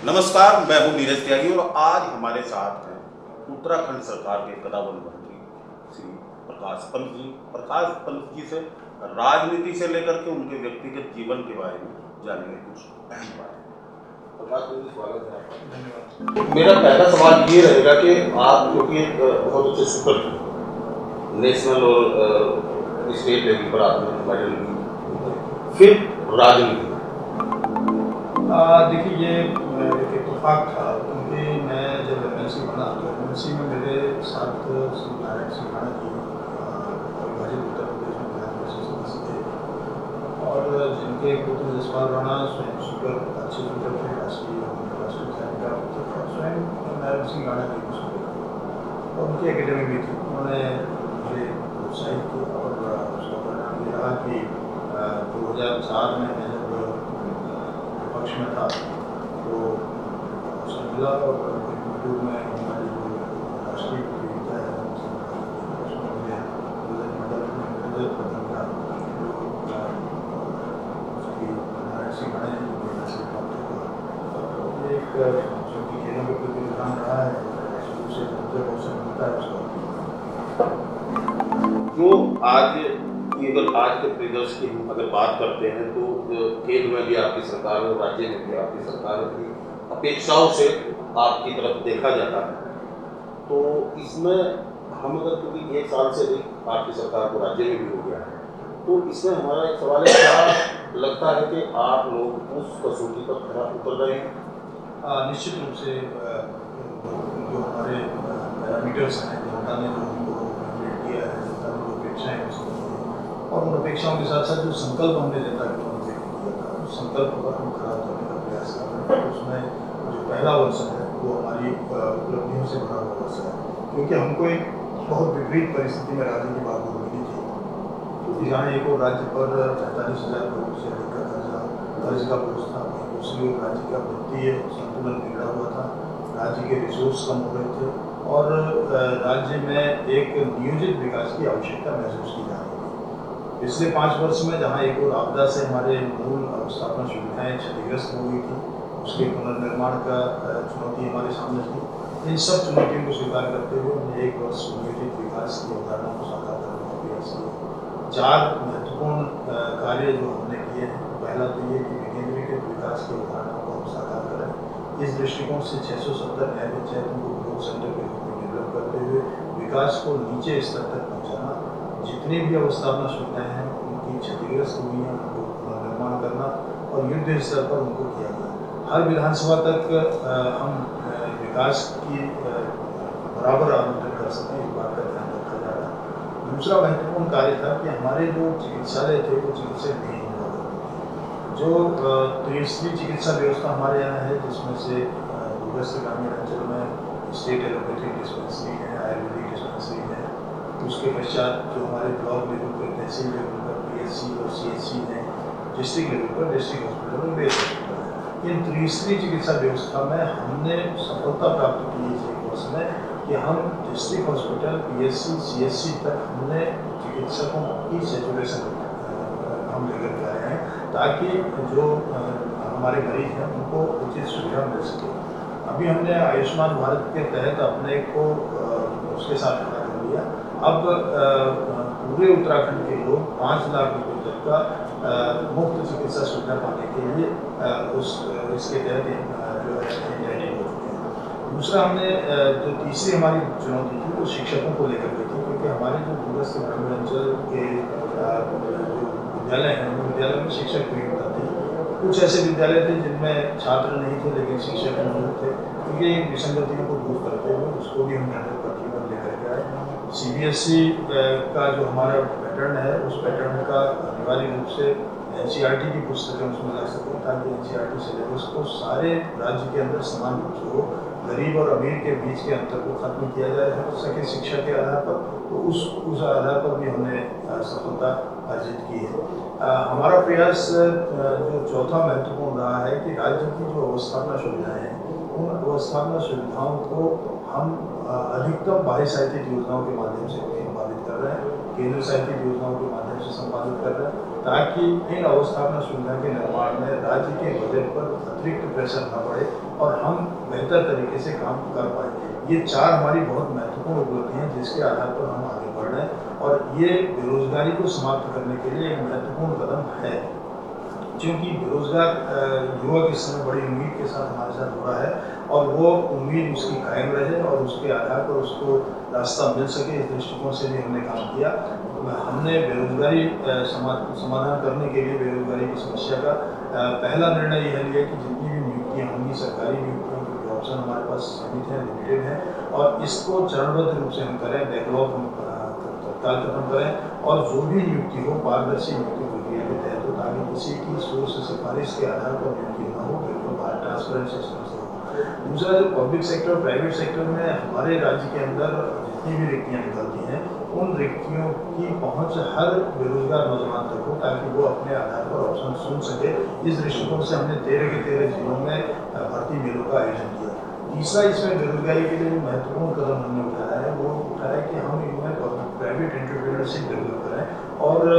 नमस्कार, मैं हूं नीरज त्यागी और आज हमारे साथ हैं उत्तराखंड सरकार के कदावर मंत्री श्री प्रकाश पंत जी। प्रकाश पंत जी से राजनीति से लेकर के उनके व्यक्तिगत जीवन के बारे में जानेंगे कुछ अहम बातें। प्रकाश पंत जी, स्वागत है आपका। धन्यवाद। मेरा पहला सवाल ये रहेगा कि आप क्योंकि एक बहुत अच्छे स्पीकर नेशनल और स्टेट लेवल पर आपने मेडल भी, फिर राजनीति। देखिए ये एक इत्तेफाक था क्योंकि मैं जब एमएलसी बना तो एमएलसी में मेरे साथ श्री नारायण सिंह राणा जी अविभाजित उत्तर प्रदेश में विधान परिषद सदस्य थे और जिनके पुत्र जसपाल राणा स्वयं स्पीकर अच्छे स्पीकर थे, राष्ट्रीय का पुत्र था, स्वयं नारायण सिंह राणा जी को स्पीकर और उनकी एकेडमी भी थी। उन्होंने मुझे प्रोत्साहित किया और उसका परिणाम ये रहा कि 2004 में मैं जब पक्ष में था तो अवसर मिला और यूट्यूब में हमारी जो राष्ट्रीय प्रतियोगिता है उसमें मुझे मेडल प्रदान किया उसकी नारायण सिंह राणा जी को से प्राप्त हुआ। ये एक जो कि खेलों के प्रति रुझान रहा है, शुरू से मुझे अवसर मिलता है उसका। जो आज की अगर आज के परिदृश्य की हम अगर बात करते हैं तो केंद्र में भी आपकी सरकार और राज्य में भी आपकी सरकार की अपेक्षाओं से आपकी तरफ देखा जाता है, तो इसमें हम अगर क्योंकि एक साल से अधिक आपकी सरकार को राज्य में भी हो गया है, तो इसमें हमारा एक सवाल है, क्या लगता है कि आप लोग उस कसौटी पर खरा उतर रहे हैं? निश्चित रूप से जो हमारे पैरामीटर्स हैं, जनता ने जो हमको किया है, जनता ने जो अपेक्षाएं उसकी और उन अपेक्षाओं के साथ साथ जो संकल्प हमने जनता के प्रति व्यक्त किया था उस संकल्प पर हम खरा उतरने का प्रयास कर रहे हैं। उसमें जो पहला वर्ष है वो हमारी उपलब्धियों से भरा हुआ वर्ष है, क्योंकि हमको एक बहुत विपरीत परिस्थिति में राज्य की बात मिली थी, क्योंकि जहाँ एक और राज्य पर 45,000 करोड़ से अधिक का कर्ज का बोझ था, दूसरी ओर राज्य का वित्तीय संतुलन बिगड़ा हुआ था, राज्य के रिसोर्स कम हो रहे थे और राज्य में एक नियोजित विकास की आवश्यकता महसूस की जा रही थी। पिछले 5 वर्ष में जहाँ एक और आपदा से हमारे मूल अवस्थापना सुविधाएं क्षतिग्रस्त हो गई थी, उसके पुनर्निर्माण का चुनौती हमारे सामने थी। इन सब चुनौतियों को स्वीकार करते हुए हमने एक वर्ष नियोजित विकास की अवधारणा को साकार करने का प्रयास किया। 4 महत्वपूर्ण कार्य जो हमने किए हैं, पहला तो ये कि विकेंद्रीकृत विकास की अवधारणा को हम साकार करें। इस दृष्टिकोण से 670 नए पंचायतों को ग्रोथ सेंटर के रूप में डेवलप करते हुए विकास को नीचे स्तर तक पहुँचाना, जितनी भी अवस्थापना सुविधाएं हैं उनकी क्षतिग्रस्त हुई हैं उनको पुनर्निर्माण करना और युद्ध स्तर पर उनको किया गया। हर विधानसभा तक हम विकास की बराबर आवंटन कर सकें, इस बात का ध्यान रखा जा रहा है। दूसरा महत्वपूर्ण कार्य था कि हमारे जो चिकित्सालय थे वो चिकित्सा नहीं हुआ करते थे। जो त्रिस्तरीय चिकित्सा व्यवस्था हमारे यहाँ है, जिसमें से दूरस्थ ग्रामीण अंचल में स्टेट एलोपैथिक डिस्पेंसरी है, आयुर्वेदिक डिस्पेंसरी है, उसके पश्चात जो हमारे ब्लॉक लेवल पर, तहसील लेवल पर पीएचसी और सीएचसी है, डिस्ट्रिक्ट लेवल पर डिस्ट्रिक्ट हॉस्पिटल और बेस हॉस्पिटल है। इन त्रिस्तरीय चिकित्सा व्यवस्था में हमने सफलता प्राप्त की इस एक वर्ष में कि हम डिस्ट्रिक्ट हॉस्पिटल, पीएचसी, सीएचसी तक हमने चिकित्सकों की सेचुरेशन हम लेकर के आए हैं, ताकि जो हमारे मरीज हैं उनको उचित सुविधा मिल सके। अभी हमने आयुष्मान भारत के तहत अपने को उसके साथ खड़ा कर लिया। अब पूरे उत्तराखंड के लोग 5 लाख रुपये तक का मुफ्त चिकित्सा सुविधा पाने के लिए इसके तहत जो है रेडी हो चुके हैं। दूसरा हमने जो तीसरी हमारी चुनौती थी वो शिक्षकों को लेकर के थी, क्योंकि हमारे जो दूरस्थ ग्रामीण अंचल के जो विद्यालय हैं उन विद्यालयों में शिक्षक नहीं होता थे। कुछ ऐसे विद्यालय थे जिनमें छात्र नहीं थे लेकिन शिक्षक मौजूद थे, क्योंकि इन विसंगतियों को दूर करते हुए उसको भी हम मेहनत पट्टी पर लेकर के आए। सीबीएसई का जो हमारा पैटर्न है उस पैटर्न का अनिवार्य रूप से एनसीईआरटी की पुस्तकें उसमें ला सकें, ताकि एनसीईआरटी सिलेबस को सारे राज्य के अंदर समान रूप से हो, गरीब और अमीर के बीच के अंतर को खत्म किया जाए हो सके शिक्षा के आधार पर, तो उस आधार पर भी हमने सफलता अर्जित की है। हमारा प्रयास जो चौथा महत्वपूर्ण रहा है कि राज्य की जो अवस्थापना सुविधाएं हैं उन अवस्थापना सुविधाओं को हम अधिकतम बाह्य साहित्यिक योजनाओं के माध्यम से संपादित कर रहे हैं, केंद्र साहित्यिक योजनाओं के माध्यम से संपादित कर रहे हैं ताकि इन अवस्थापना सुविधा के निर्माण में राज्य के बजट पर अतिरिक्त प्रेशर न पड़े और हम बेहतर तरीके से काम कर पाए। ये 4 हमारी बहुत महत्वपूर्ण उपलब्धियाँ हैं जिसके आधार पर हम आगे बढ़ रहे हैं और ये बेरोजगारी को समाप्त करने के लिए एक महत्वपूर्ण कदम है, क्योंकि बेरोजगार युवक इस समय बड़ी उम्मीद के साथ हमारे साथ जुड़ा है और वो उम्मीद उसकी कायम रहे और उसके आधार पर उसको रास्ता मिल सके, इस दृष्टिकोण से भी हमने काम किया। हमने बेरोजगारी समाधान करने के लिए बेरोजगारी की समस्या का पहला निर्णय यह लिया कि जितनी भी नियुक्तियाँ होंगी सरकारी नियुक्तियों के ऑप्शन हमारे पास सीमित हैं, लिमिटेड हैं और इसको चरणबद्ध रूप से हम करें, बैकलॉग हम तत्काल खत्म करें और जो भी नियुक्ति हो पारदर्शी नियुक्ति प्रक्रिया के तहत हो, ताकि किसी की सोच से सिफारिश के आधार पर नियुक्ति न हो, बिल्कुल ट्रांसपेरेंट सिस्टम से हो। दूसरा, जो पब्लिक सेक्टर और प्राइवेट सेक्टर में हमारे राज्य के अंदर जितनी भी रिक्तियाँ निकलती हैं उन रिक्तियों की पहुंच हर बेरोजगार नौजवान तक हो, ताकि वो अपने आधार पर ऑप्शन चुन सके। इस दृष्टिकोण से हमने 13 के 13 जिलों में भर्ती मेलों का आयोजन किया। तीसरा, इसमें बेरोजगारी के लिए महत्वपूर्ण कदम हमने उठाया है वो उठाया कि हम इनमें प्राइवेट एंटरप्रेन्योरशिप डेवलप करें और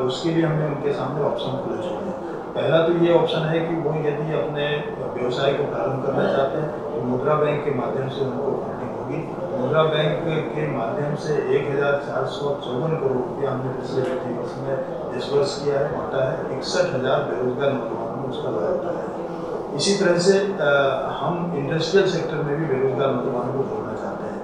उसके लिए हमने उनके सामने ऑप्शन खुले छोड़े हैं। पहला तो ये ऑप्शन है कि वो यदि अपने व्यवसाय को प्रारंभ करना चाहते हैं तो मुद्रा बैंक के माध्यम से उनको फंडिंग होगी। मुद्रा बैंक के माध्यम से 1454 करोड़ रुपया हमने पिछले वित्तीय वर्ष में डिस्बर्स किया है, बांटा है। 61,000 बेरोजगार नौजवानों ने उसका लाभ उठाया है। इसी तरह से हम इंडस्ट्रियल सेक्टर में भी बेरोजगार नौजवानों को जोड़ना चाहते हैं।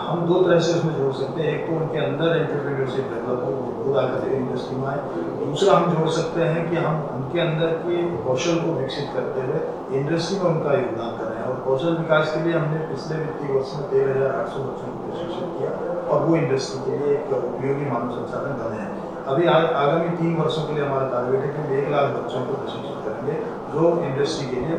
हम 2 तरह से उसमें जोड़ सकते हैं, एक तो उनके अंदर एंटरप्रेन्योरशिप डेवलप हो, वो खुद आकर इंडस्ट्री में आए। दूसरा, हम जोड़ सकते हैं कि हम उनके अंदर के कौशल को विकसित करते हुए इंडस्ट्री में उनका योगदान कर रहे हैं और कौशल विकास के लिए हमने पिछले वित्तीय वर्ष में 13,800 बच्चों को प्रशिक्षित किया और वो इंडस्ट्री के लिए एक उपयोगी मानव संसाधन बने हैं। अभी आगामी 3 वर्षों के लिए हमारा टारगेट है कि हम 1 लाख बच्चों को प्रशिक्षित करेंगे जो इंडस्ट्री के लिए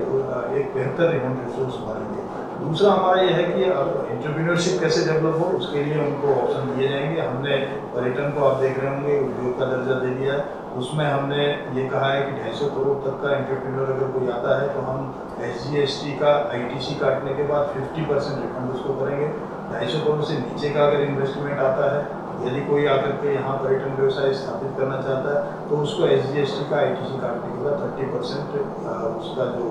एक बेहतर ह्यूमन रिसोर्स बनेंगे। दूसरा हमारा यह है कि एंटरप्रेन्योरशिप कैसे डेवलप हो, उसके लिए उनको ऑप्शन दिए जाएंगे। हमने पर्यटन को, आप देख रहे होंगे, उद्योग का दर्जा दे दिया है। उसमें हमने ये कहा है कि 250 करोड़ तक का एंटरप्रेन्योर अगर कोई आता है तो हम SGST का ITC काटने के बाद 50% रिफंड उसको करेंगे। 250 करोड़ से नीचे का अगर इन्वेस्टमेंट आता है, यदि कोई आकर के यहाँ पर्यटन व्यवसाय स्थापित करना चाहता है तो उसको SGST का ITC काटने के बाद 30% उसका जो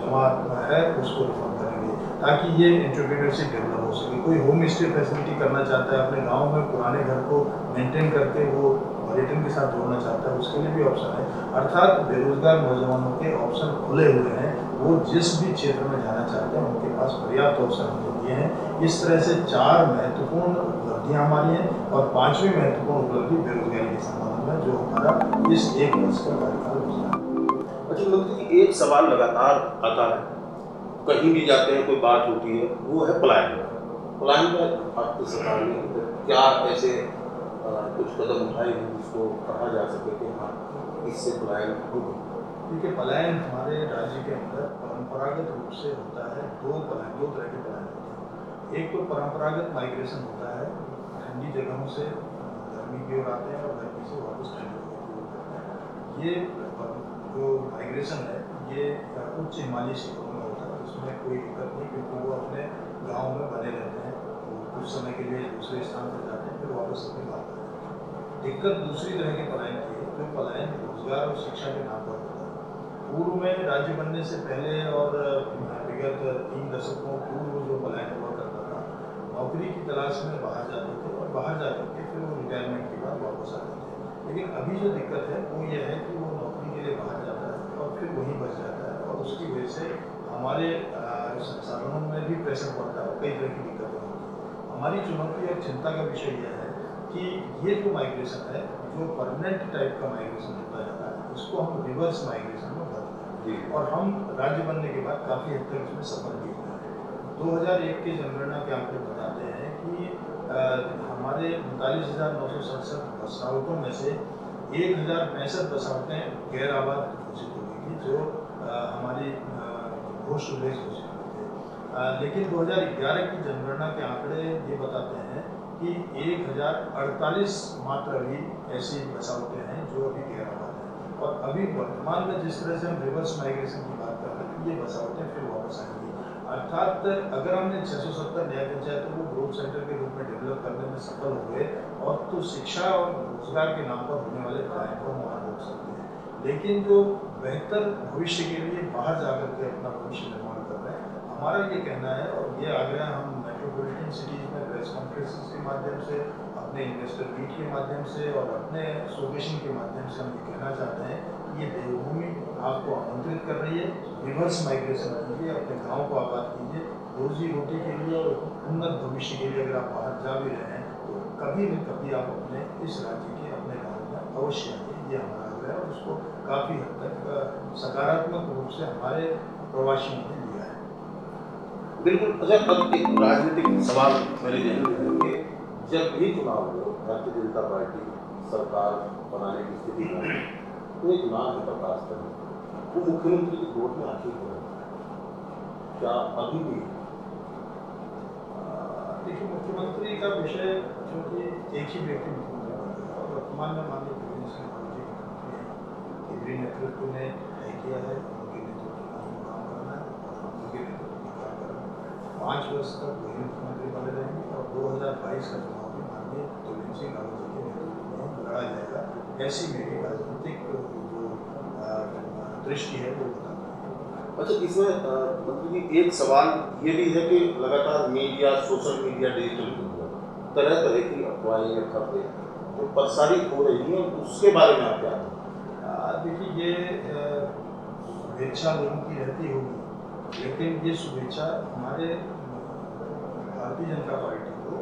जमा है उसको रिफंड करेंगे, ताकि ये एंटरप्रेन्योरशिप डेवलप हो सके। कोई होम स्टे फैसिलिटी करना चाहता है, अपने गांव में पुराने घर को मेंटेन करके वो पर्यटन के साथ जोड़ना चाहता है, उसके लिए भी ऑप्शन है। अर्थात बेरोजगार नौजवानों के ऑप्शन खुले हुए हैं, वो जिस भी क्षेत्र में जाना चाहते हैं उनके पास पर्याप्त ऑप्शन हमने दिए हैं। इस तरह से 4 महत्वपूर्ण उपलब्धियाँ हमारी हैं और 5वीं महत्वपूर्ण उपलब्धि बेरोजगारी के संबंध में जो हमारा इस 1 वर्ष का कार्यकाल गुजरा। अच्छा मोदी जी, एक सवाल लगातार आता है, कहीं भी जाते हैं कोई बात होती है, वो है पलायन। पलायन में आपकी सरकार ने क्या ऐसे कुछ कदम उठाए हैं जिसको कहा जा सके कि हाँ इससे पलायन होगा? देखिए, पलायन हमारे राज्य के अंदर परंपरागत रूप से होता है। 2 तरह के पलायन होते हैं। एक तो परंपरागत माइग्रेशन होता है, ठंडी जगहों से गर्मी की ओर आते हैं और गर्मी से वापस ठंडी की ओर आते हैं। ये जो माइग्रेशन है ये उच्च हिमालयी क्षेत्रों में होता है, उसमें कोई दिक्कत नहीं, क्योंकि वो अपने गाँव में बने रहते हैं, वो कुछ समय के लिए दूसरे स्थान पर जाते हैं, फिर वापस अपने गाँव पर जाते हैं। दिक्कत दूसरी तरह के पलायन की है, जो पलायन रोजगार और शिक्षा के नाम पर होता है। पूर्व में राज्य बनने से पहले और विगत 3 दशकों पूर्व जो पलायन हुआ करता था, नौकरी की तलाश में बाहर जाते थे और बाहर जाकर के फिर वो रिटायरमेंट के बाद वापस आते थे। लेकिन अभी जो दिक्कत है वो ये है कि वो नौकरी के लिए बाहर जाता है और फिर वहीं बच जाता है और उसकी वजह से हमारे संसाधनों में भी प्रेशर पड़ता है, कई तरह की दिक्कतें होती हैं। हमारी चुनौती और चिंता का विषय यह है कि ये जो माइग्रेशन है, जो परमानेंट टाइप का माइग्रेशन होता जाता है, उसको हम रिवर्स माइग्रेशन में बदल रहे हैं और हम राज्य बनने के बाद काफ़ी हद तक इसमें सफल भी हुए हैं। 2001 के जनगणना के आंकड़े बताते हैं कि हमारे 39,967 बसावटों में से 1,065 बसावटें गैर आबाद घोषित हो गई थी, जो हमारी घोषित विलेज घोषित हुए थे। लेकिन 2011 की जनगणना के आंकड़े ये बताते हैं कि 1,048 मात्र अभी ऐसी बसावटें हैं जो अभी गैर आबाद हैं। और अभी वर्तमान में जिस तरह से हम रिवर्स माइग्रेशन की बात कर रहे हैं, ये बसावटें फिर वापस आएंगी। अर्थात अगर हमने 670 न्याय पंचायतों को ग्रोथ सेंटर के रूप में डेवलप करने में सफल हुए और तो शिक्षा और रोजगार के नाम पर होने वाले क्राइम को हम वहाँ रोक सकते हैं। लेकिन जो बेहतर भविष्य के लिए बाहर जाकर के अपना भविष्य निर्माण कर रहे हैं, हमारा ये कहना है और ये आग्रह हम मेट्रोपॉलिटन सिटीज में प्रेस कॉन्फ्रेंसेस के माध्यम से, अपने इन्वेस्टर मीट के माध्यम से और अपने एसोसिएशन के माध्यम से हम ये कहना चाहते हैं कि ये देवभूमि आपको आमंत्रित कर रही है। रिवर्स माइग्रेशन कीजिए, अपने गाँव को आबाद कीजिए, रोजी रोटी के लिए और उन्नत भविष्य के लिए अगर आप बाहर जा भी रहे हैं तो कभी न कभी आप अपने इस राज्य के अपने गाँव में अवश्य आइए, ये हमारा आग्रह है और उसको काफ़ी हद तक सकारात्मक रूप से हमारे प्रवासियों ने लिया है। बिल्कुल। अच्छा, अब एक राजनीतिक सवाल मेरे जहन में है कि जब भी चुनाव हो, भारतीय जनता पार्टी सरकार बनाने की स्थिति में है, तो एक नाम है प्रकाश पंत, वो मुख्यमंत्री की गोद में आखिर हो रहा है, क्या अभी भी? देखिए, मुख्यमंत्री का विषय क्योंकि एक ही व्यक्ति मुख्यमंत्री बन गया और वर्तमान में माननीय प्रवीण सिंह जी मुख्यमंत्री हैं, केंद्रीय नेतृत्व ने तय किया है उनके नेतृत्व में हम काम करना है और उनके नेतृत्व में काम करना है। 5 वर्ष तक वही मुख्यमंत्री बने रहेंगे और 2022 का चुनाव भी माननीय प्रवीण सिंह रावत जी के नेतृत्व में लड़ा जाएगा। ऐसी मेरी राजनीतिक जो दृष्टि है वो बताती है। अच्छा, इसमें मतलब कि एक सवाल ये भी है कि लगातार media, social media, digital media तरह तरह की अफवाहें या खबरें जो प्रसारित हो रही हैं, उसके बारे में आप क्या कहें? देखिए, ये शुभेच्छा लोगों की रहती होगी, लेकिन ये शुभेच्छा हमारे भारतीय जनता पार्टी को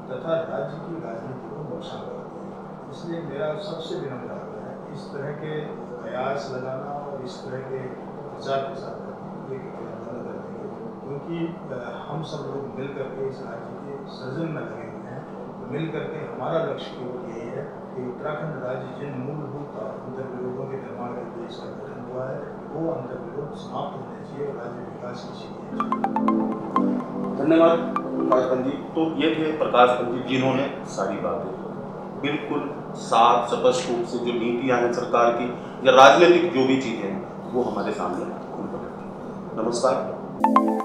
तथा राज्य की राजनीति को नुकसान करती है। इसलिए मेरा सबसे विनम्र आग्रह है इस तरह के प्रयास लगाना और इस तरह के प्रचार प्रसार करना ये बंद कर देंगे, क्योंकि हम सब लोग मिल करके इस राज्य के सृजन में लगे हुए हैं। मिल करके हमारा लक्ष्य केवल यही है कि उत्तराखंड राज्य जिन मूलभूत अंतर्विरोधों के निर्माण के लिए इसका गठन हुआ है वो अंतर्विरोध समाप्त होने चाहिए और राज्य विकास की चाहिए। धन्यवाद प्रकाश पंत जी। तो ये थे प्रकाश पंत जी जिन्होंने सारी बातें बिल्कुल साफ स्पष्ट रूप से जो नीतियाँ हैं सरकार की या राजनीतिक जो भी चीज़ें हैं वो हमारे सामने खुल कर रखी। नमस्कार।